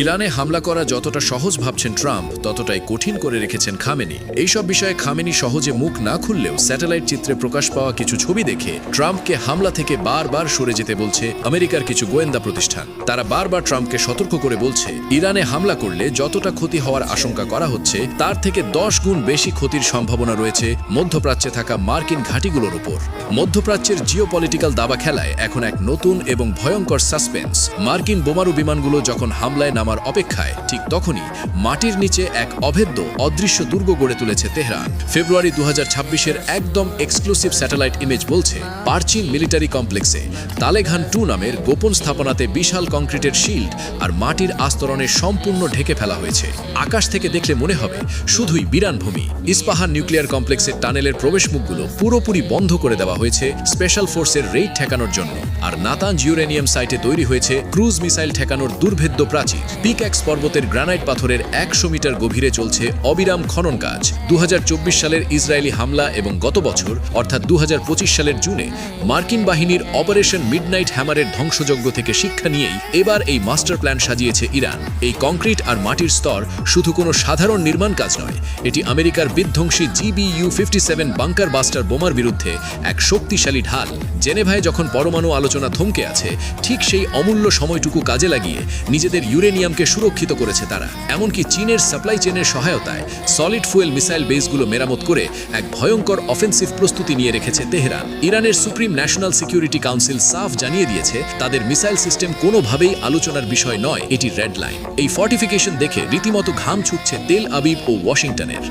ইরানে হামলা করা যতটা সহজ ভাবছেন ট্রাম্প ততটাই কঠিন করে রেখেছেন খামেনি। এইসব বিষয়ে খামেনি সহজে মুখ না খুললেও স্যাটেলাইট চিত্রে প্রকাশ পাওয়া কিছু ছবি দেখে ট্রাম্পকে হামলা থেকে বারবার সরে যেতে বলছে আমেরিকার কিছু গোয়েন্দা প্রতিষ্ঠান। তারা বারবার ট্রাম্পকে সতর্ক করে বলছে, ইরানে হামলা করলে যতটা ক্ষতি হওয়ার আশঙ্কা করা হচ্ছে তার থেকে 10 গুণ বেশি ক্ষতির সম্ভাবনা রয়েছে মধ্যপ্রাচ্যে থাকা মার্কিন ঘাঁটিগুলোর উপর। মধ্যপ্রাচ্যের জিওপলিটিক্যাল দাবা খেলায় এখন এক নতুন এবং ভয়ঙ্কর সাসপেন্স। মার্কিন বোমারু বিমানগুলো যখন হামলায় নামার অপেক্ষায়, ঠিক তখনই মাটির নিচে এক অভেদ্য অদৃশ্য দুর্গ গড়ে তুলেছে তেহরান। ফেব্রুয়ারি 2026-এর একদম এক্সক্লুসিভ স্যাটেলাইট ইমেজ বলছে, পারচিন মিলিটারি কমপ্লেক্সে তালেঘান 2 নামের গোপন স্থাপনাতে বিশাল কংক্রিটের শিল্ড আর মাটির আস্তরণে সম্পূর্ণ ঢেকে ফেলা হয়েছে। আকাশ থেকে দেখলে মনে হবে শুধুই বিরান ভূমি। ইস্পাহান নিউক্লিয়ার কমপ্লেক্সের টানেলের প্রবেশমুখগুলো পুরোপুরি বন্ধ করে দেওয়া হয়েছে স্পেশাল ফোর্সের রেইড ঠেকানোর জন্য। আর নাতাঞ্জ ইউরেনিয়াম সাইটে তৈরি হয়েছে ক্রুজ মিসাইল ঠেকানোর দুর্ভেদ্য প্রাচীর। পিক্যাক্স পর্বতের গ্রানাইট পাথরের 100 মিটার গভীরে চলছে অবিরাম খনন কাজ। 2024 সালের ইসরায়েলি হামলা এবং গত বছর অর্থাৎ 2025 সালের জুনে মার্কিন বাহিনীর অপারেশন মিডনাইট হ্যামারের ধ্বংসযজ্ঞ থেকে শিক্ষা নিয়েই এবার এই মাস্টার প্ল্যান সাজিয়েছে ইরান। এই কংক্রিট আর মাটির স্তর শুধু কোনো সাধারণ নির্মাণ কাজ নয়, এটি আমেরিকার বিধ্বংসী GBU-57 বাংকার বাস্টার বোমার বিরুদ্ধে এক শক্তিশালী ঢাল। জেনেভায় যখন পরমাণু আলোচনা থমকে আছে, ঠিক সেই অমূল্য সময়টুকু কাজে লাগিয়ে নিজেদের ইউরেনিয়ামকে সুরক্ষিত করেছে তারা। এমনকি চীনের সাপ্লাই চেনের সহায়তায় সলিড ফুয়েল মিসাইল বেসগুলো মেরামত করে এক ভয়ঙ্কর অফেন্সিভ প্রস্তুতি নিয়ে রেখেছে তেহরান। ইরানের সুপ্রিম ন্যাশনাল সিকিউরিটি কাউন্সিল সাফ জানিয়ে দিয়েছে, তাদের মিসাইল সিস্টেম কোনোভাবেই আলোচনার বিষয় নয়, এটি রেড লাইন। এই ফর্টিফিকেশন দেখে রীতিমতো ঘাম ছুটছে তেল আবিব ও ওয়াশিংটনের।